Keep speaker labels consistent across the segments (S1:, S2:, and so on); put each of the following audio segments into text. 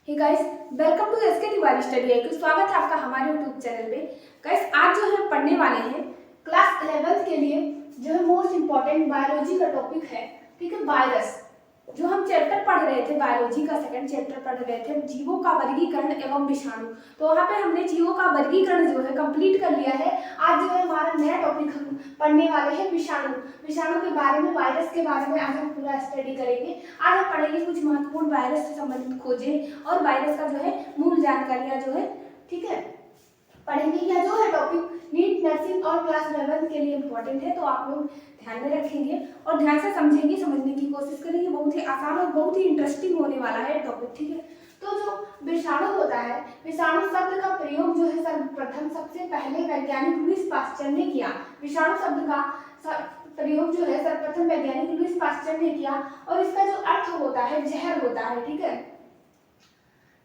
S1: Hey guys, welcome to SK Tiwari study I. स्वागत है आपका हमारे यूट्यूब चैनल पे। गाइस, आज जो है पढ़ने वाले हैं क्लास 11th के लिए जो है मोस्ट इम्पोर्टेंट बायोलॉजी का टॉपिक है। ठीक है, वायरस। जो हम चैप्टर पढ़ रहे थे, बायोलॉजी का सेकंड चैप्टर पढ़ रहे थे, जीवों का वर्गीकरण एवं विषाणु। तो वहाँ पे हमने जीवों का वर्गीकरण जो है कंप्लीट कर लिया है। आज जो है हमारा नया टॉपिक हम पढ़ने वाले हैं विषाणु। विषाणु के बारे में, वायरस के बारे में आज हम पूरा स्टडी करेंगे। आज हम पढ़ेंगे कुछ महत्वपूर्ण वायरस से संबंधित खोजें और वायरस का जो है मूल जानकारियां जो है, ठीक है, पढ़ेंगे। यह जो है टॉपिक नीट, नर्सिंग और क्लास 11 के लिए इम्पोर्टेंट है, तो आप लोग ध्यान में रखेंगे और ध्यान से समझेंगे, समझने की कोशिश करेंगे। बहुत ही आसान और बहुत ही इंटरेस्टिंग होने वाला है टॉपिक, ठीक है। तो जो विषाणु होता है, विषाणु शब्द का प्रयोग जो है सर्वप्रथम सबसे पहले वैज्ञानिक लुईस पास्चर ने किया। विषाणु शब्द का प्रयोग जो है सर्वप्रथम वैज्ञानिक लुईस पास्चर ने किया और इसका जो अर्थ होता है जहर होता है, ठीक है,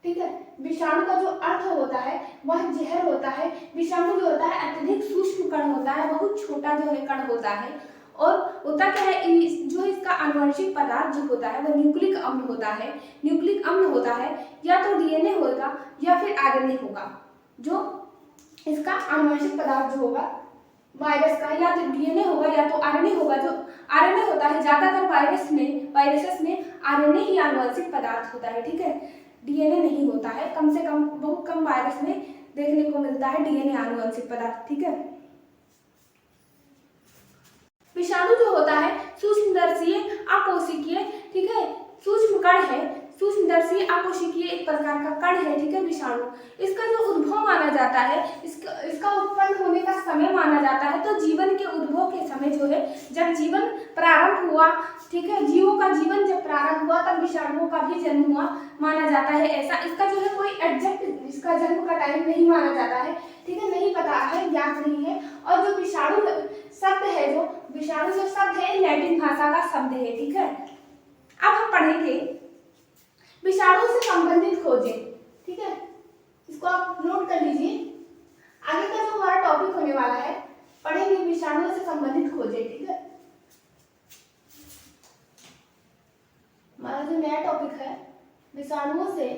S1: ठीक है। विषाणु का जो अर्थ होता है वह जहर होता है। विषाणु जो होता है अत्यधिक सूक्ष्म कण होता है, बहुत छोटा जो है कण होता है और होता क्या है, जो इसका आनुवंशिक पदार्थ जो होता है वह न्यूक्लिक अम्ल होता है। न्यूक्लिक अम्ल होता है या तो डीएनए होगा या फिर आरएनए होगा। जो इसका आनुवंशिक पदार्थ जो होगा वायरस का, या तो डीएनए होगा या तो आरएनए होगा। जो आरएनए होता है, ज्यादातर वायरसेस में आरएनए ही आनुवंशिक पदार्थ होता है, ठीक है, डीएनए नहीं होता है। कम से कम, बहुत कम वायरस में देखने को मिलता है डीएनए आनुवंशिक पदार्थ, ठीक है। विषाणु जो होता है सूक्ष्मदर्शीय अकोशिकीय, ठीक है, सूक्ष्म कण है। सूक्ष्मदर्शीय अकोशिकीय एक प्रकार का कण है, ठीक है, विषाणु। इसका जो उद्भव माना जाता है, इसका उत्पन्न होने का समय माना जाता है तो जीवन के उद्भव के समय जो है, जब जीवन प्रारंभ हुआ, ठीक है, जीवों का जीवन जब प्रारंभ हुआ तब विषाणुओं का भी जन्म हुआ माना जाता है। ऐसा इसका जो है कोई एग्जैक्ट इसका जन्म का टाइम नहीं माना जाता है, ठीक है, नहीं पता है, ज्ञात नहीं है। और जो विषाणु शब्द है, जो विषाणु जो शब्द है लैटिन भाषा का शब्द है, ठीक है। अब हम पढ़ेंगे विषाणु से संबंधित खोजें, ठीक है, इसको आप नोट कर लीजिए। आगे का जो हमारा टॉपिक होने वाला है, पढ़ेंगे विषाणु से संबंधित खोजें, ठीक है। हमारा जो नया टॉपिक है विषाणुओं से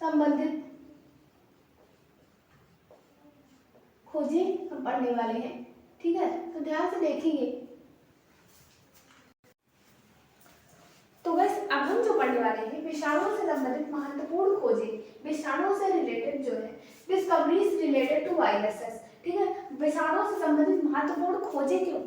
S1: संबंधित खोजें हम पढ़ने वाले हैं, ठीक है। तो ध्यान से देखेंगे। तो बस अब हम जो पढ़ने वाले हैं विषाणुओं से संबंधित महत्वपूर्ण खोजें, विषाणुओं से रिलेटेड जो है डिस्कवरीज रिलेटेड टू वायरसेस, ठीक है। विषाणुओं से संबंधित महत्वपूर्ण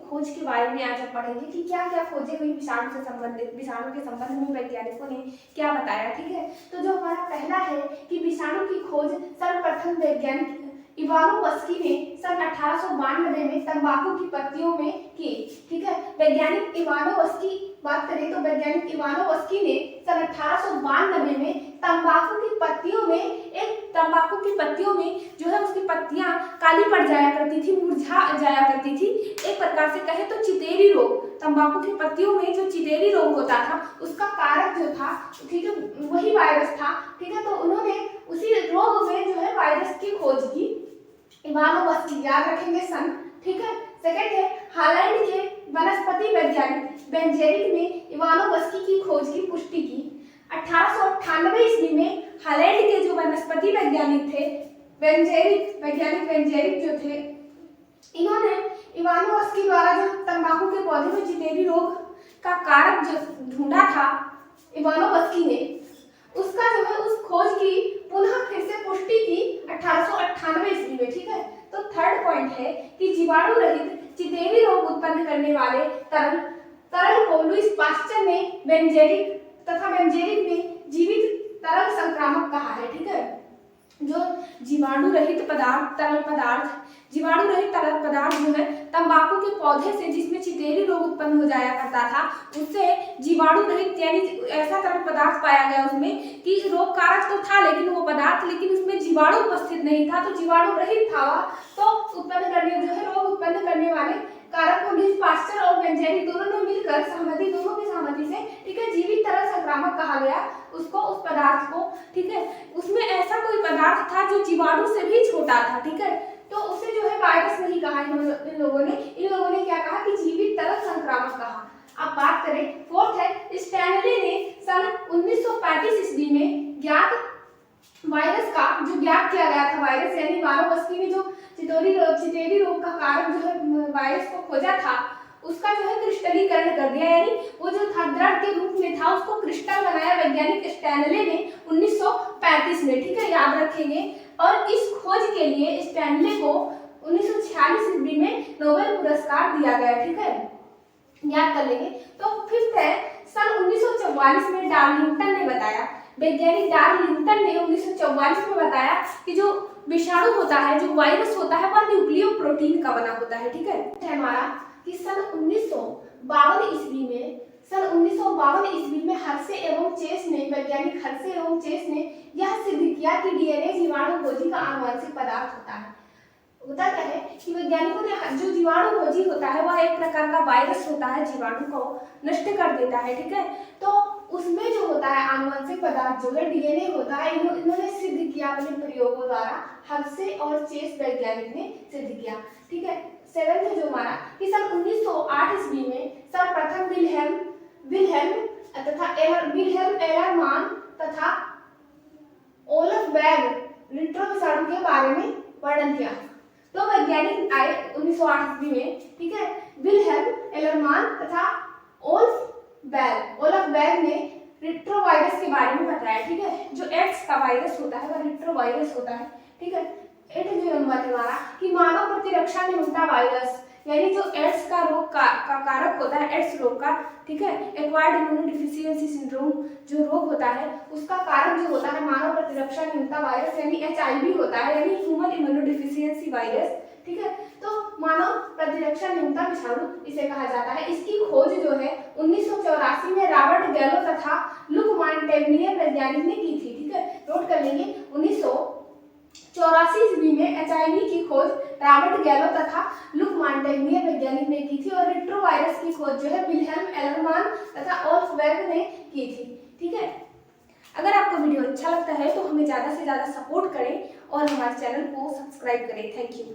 S1: खोज के बारे में आज हम पढ़ेंगे कि क्या क्या खोजें हुई विषाणु से संबंधित, विषाणु के संबंध में वैज्ञानिकों ने क्या बताया, ठीक है। तो जो हमारा पहला है कि विषाणु की खोज सर्वप्रथम वैज्ञानिक इवानोवस्की ने सन 1892 में तंबाकू की पत्तियों में की, ठीक है। वैज्ञानिक इवानोवस्की बात करें तो वैज्ञानिक इवानोवस्की ने सन 1892 में तंबाकू की पत्तियों में जो है उसकी पत्तियां काली पड़ जाया करती थी, मुरझा जाया करती थी। एक प्रकार से कहे तो चितेरी रोग, तंबाकू की पत्तियों में जो चितेरी रोग होता था उसका कारक जो था, ठीक है, वही वायरस था, ठीक है। तो उन्होंने उसी रोग में जो है वायरस की खोज की, इवानोवस्की, याद रखेंगे सन, ठीक है। सेकंड है हालैंड के वनस्पति वैज्ञानिक बेंजेरिक ने इवानोवस्की की खोज की पुष्टि की। 1898 ईस्वी में हालैंड के जो वनस्पति वैज्ञानिक थे वैज्ञानिक बेंजेरिक जो थे, इन्होंने इवानोवस्की द्वारा जो तंबाकू के पौधे में चितेरी रोग का कारक जो ढूंढा था इवानोवस्की ने, उसका जो है उस खोज की पुनः फिर से पुष्टि की 1898 ईस्वी में, ठीक है। तो थर्ड पॉइंट है कि जीवाणु रहित चितेरी रोग उत्पन्न करने वाले तरल को लुईस पास्चर ने बेंजेरिक ने जीवित तरल संक्रामक कहा है, ठीक है। जो जीवाणु रहित तरल पदार्थ जो है तंबाकू के पौधे से, जिसमें चितेरी रोग उत्पन्न हो जाया करता था, उससे जीवाणु रहित यानी ऐसा तरल पदार्थ पाया गया उसमें कि रोग कारक तो था लेकिन वो पदार्थ, लेकिन उसमें जीवाणु उपस्थित नहीं था, तो जीवाणु रहित था तो उत्पन्न करने जो है रोग उत्पन्न करने वाले कारक को लुईस पास्चर और बेंजेरिक दोनों ने मिलकर दोनों की सहमति से, ठीक है, जीवित तरल संक्रामक कहा गया उसको, उस पदार्थ को, ठीक है। उसमें ऐसा कोई पदार्थ था जो जीवाणु से भी छोटा था, ठीक है, तो उसे जो है वायरस नहीं कहा इन लोगों ने क्या कहा कि जीवित तरल संक्रामक कहा। अब बात बात करें, फोर्थ है स्टैनले ने सन 1935 ईस्वी में ज्ञात वायरस का जो ज्ञात किया गया था वायरस यानी मानव बस्ती में जो चितेरी रोग का कारण जो है वायरस को खोजा था उसका जो है क्रिस्टलीकरण कर दिया, यानी वो जो था द्रव के रूप में था उसको क्रिस्टल बनाया वैज्ञानिक स्टैनले ने 1935 में, ठीक है, याद रखेंगे। और इस खोज के लिए स्टैनले को 1946 ईस्वी में नोबेल पुरस्कार दिया गया, ठीक है, याद कर लेंगे। तो फिफ्थ है सन 1944 में डार्लिंगटन ने बताया, वैज्ञानिक डार्लिंगटन ने 1944 में बताया कि जो विषाणु होता है, जो वायरस होता है, वह न्यूक्लियो प्रोटीन का बना होता है, ठीक है। हमारा कि सन 1952 ईस्वी में हर्शे एवं चेस ने, वैज्ञानिक हर्शे एवं चेस ने यह सिद्ध किया कि डीएनए जीवाणु भोजी का आनुवंशिक पदार्थ होता है। होता क्या है कि वैज्ञानिकों ने जो जीवाणु भोजी होता है वह एक प्रकार का वायरस होता है, जीवाणु को नष्ट कर देता है, ठीक है। तो उसमें जो होता है आनुवंशिक पदार्थ जो है डीएनए होता है, इन्होंने सिद्ध किया अपने प्रयोगों द्वारा, हर्शे और चेस वैज्ञानिक ने सिद्ध किया, ठीक है। सेवेंथ है जो हमारा कि सन 1908 ईस्वी में सर्वप्रथम विल्हेल्म एलरमान तथा ओलफ बैग रिट्रो विषाणु के बारे में वर्णन किया। तो वैज्ञानिक आए 1908 ईस्वी में, ठीक है, विल्हेल्म एलरमान तथा ओलफ बैग ने रिट्रो वायरस के बारे में बताया, ठीक है। जो एड्स का वायरस होता है वह रिट्रो वायरस होता है, ठीक है। 8 जो नंबर है हमारा कि मानव प्रतिरक्षा न्यूनता वायरस यानी जो एड्स का रोग का कारक होता है, एड्स रोग का, ठीक है, एक्वायर्ड इम्यूनोडेफिशिएंसी सिंड्रोम जो रोग होता है उसका कारक जो होता है मानव प्रतिरक्षा न्यूनता वायरस यानी एचआईवी होता है, यानी ह्यूमन इम्यूनोडेफिशिएंसी वायरस, ठीक है। तो मानव प्रतिरक्षा न्यूनता विषाणु इसे कहा जाता है। इसकी खोज जो है 1984 में रॉबर्ट गैलो तथा लुक मॉन्टेग्नियर वैज्ञानिक ने की थी, ठीक है, नोट कर लेंगे। 1984 ईस्वी में एचआईवी की खोज रॉबर्ट गैलो तथा लुक मॉन्टेग्नियर वैज्ञानिक ने की थी और रिट्रो वायरस की खोज जो है विल्हेल्म एलरमान तथा ओल्फ बैग ने की थी, ठीक है। अगर आपको वीडियो अच्छा लगता है तो हमें ज़्यादा से ज़्यादा सपोर्ट करें और हमारे चैनल को सब्सक्राइब करें। Thank you.